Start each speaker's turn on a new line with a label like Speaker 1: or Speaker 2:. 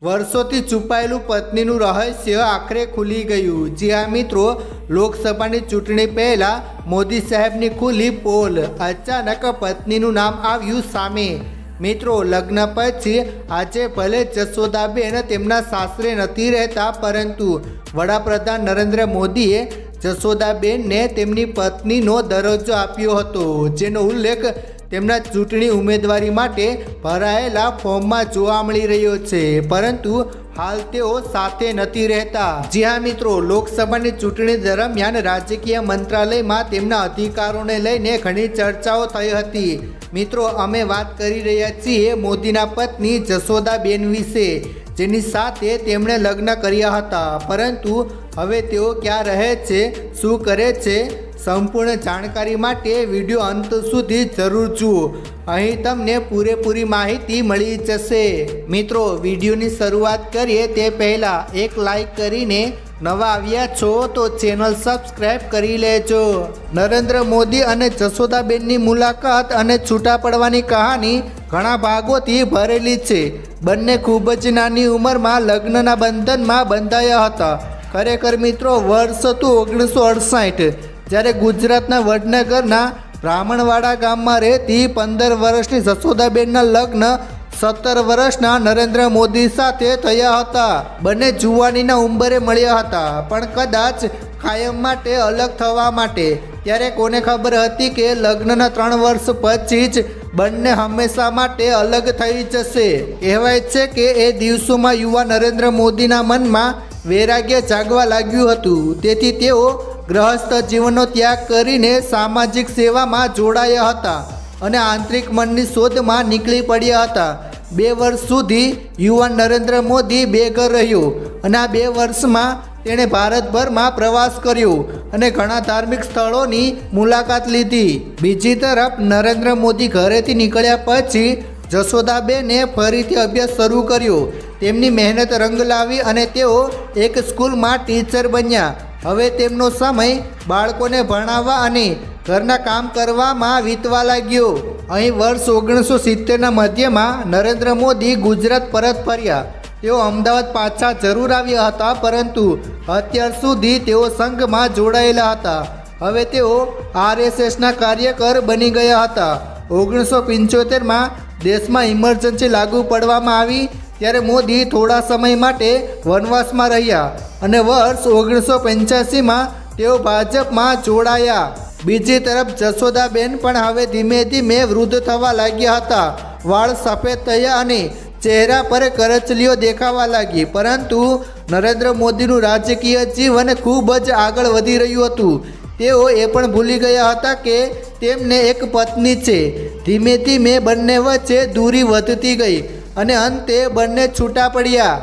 Speaker 1: વર્ષોથી છુપાયેલું પત્નીનું રહસ્ય આખરે ખુલી ગયું। જી હા મિત્રો, લોકસભાની ચૂંટણી પહેલાં મોદી સાહેબની ખુલી પોલ। અચાનક પત્નીનું નામ આવ્યું સામે। મિત્રો, લગ્ન પછી આજે ભલે જશોદાબેન તેમના સાસરે નથી રહેતા, પરંતુ વડાપ્રધાન નરેન્દ્ર મોદીએ જશોદાબેનને તેમની પત્નીનો દરજ્જો આપ્યો હતો, જેનો ઉલ્લેખ તેમના ચૂંટણી ઉમેદવારી માટે ભરાયેલા ફોર્મમાં જોવા મળી રહ્યો છે। પરંતુ હાલ તેઓ સાથે નથી રહેતા। જી હા મિત્રો, લોકસભાની ચૂંટણી દરમિયાન રાજકીય મંત્રાલયમાં તેમના અધિકારોને લઈને ઘણી ચર્ચાઓ થઈ હતી। મિત્રો, અમે વાત કરી રહ્યા છીએ મોદીના પત્ની જશોદાબેન વિશે, જેની સાથે તેમણે લગ્ન કર્યા હતા। પરંતુ હવે તેઓ ક્યાં રહે છે, શું કરે છે, સંપૂર્ણ જાણકારી માટે વિડીયો અંત સુધી જરૂર જુઓ। અહીં તમને પૂરેપૂરી માહિતી મળી જશે। મિત્રો, વિડીયોની શરૂઆત કરીએ તે પહેલાં એક લાઈક કરીને નવા આવ્યા છો તો ચેનલ સબસ્ક્રાઈબ કરી લેજો। નરેન્દ્ર મોદી અને જશોદાબેનની મુલાકાત અને છૂટા પડવાની કહાની ઘણા ભાગોથી ભરેલી છે। બંને ખૂબ જ નાની ઉંમરમાં લગ્નના બંધનમાં બંધાયા હતા। ખરેખર મિત્રો, વર્ષ હતું 1968, જ્યારે ગુજરાતના વડનગરના બ્રાહ્મણવાડા ગામમાં રહેતી 15 વર્ષની જશોદાબેનના લગ્ન 17 વર્ષના નરેન્દ્ર મોદી સાથે થયા હતા। બંને જુવાનીના ઉંબરે મળ્યા હતા, પણ કદાચ કાયમ માટે અલગ થવા માટે। ત્યારે કોને ખબર હતી કે લગ્નના 3 વર્ષ પછી જ બંને હંમેશા માટે અલગ થઈ જશે। કહેવાય છે કે એ દિવસોમાં યુવા નરેન્દ્ર મોદીના મનમાં વૈરાગ્ય જાગવા લાગ્યું હતું, તેથી તેઓ ગૃહસ્થ જીવનનો ત્યાગ કરીને સામાજિક સેવામાં જોડાયા હતા અને આંતરિક મનની શોધમાં નીકળી પડ્યા હતા। 2 વર્ષ સુધી યુવાન નરેન્દ્ર મોદી બેઘર રહ્યો અને આ 2 વર્ષમાં તેણે ભારતભરમાં પ્રવાસ કર્યો અને ઘણા ધાર્મિક સ્થળોની મુલાકાત લીધી। બીજી તરફ નરેન્દ્ર મોદી ઘરેથી નીકળ્યા પછી જશોદાબેને ફરીથી અભ્યાસ શરૂ કર્યો। તેમની મહેનત રંગ લાવી અને તેઓ એક સ્કૂલમાં ટીચર બન્યા। હવે તેમનો સમય બાળકોને ભણાવવા અને ઘરના કામ કરવામાં વીતવા લાગ્યો। અહીં વર્ષ 1970ના મધ્યમાં નરેન્દ્ર મોદી ગુજરાત પરત ફર્યા। તેઓ અમદાવાદ પાછા જરૂર આવ્યા હતા, પરંતુ અત્યાર સુધી તેઓ સંઘમાં જોડાયેલા હતા। હવે તેઓ RSSના કાર્યકર બની ગયા હતા। 1975માં દેશમાં ઇમરજન્સી લાગુ પડવામાં આવી, ત્યારે મોદી થોડા સમય માટે વનવાસમાં રહ્યા અને વર્ષ 1985માં તેઓ ભાજપમાં જોડાયા। બીજી તરફ જશોદાબેન પણ હવે ધીમે ધીમે વૃદ્ધ થવા લાગ્યા હતા। વાળ સફેદ થયા અને ચહેરા પર કરચલીઓ દેખાવા લાગી, પરંતુ નરેન્દ્ર મોદીનું રાજકીય જીવન ખૂબ જ આગળ વધી રહ્યું હતું। તેઓ એ પણ ભૂલી ગયા હતા કે તેમને એક પત્ની છે। ધીમે ધીમે બંને વચ્ચે દૂરી વધતી ગઈ અને અંતે બંને છૂટા પડ્યા।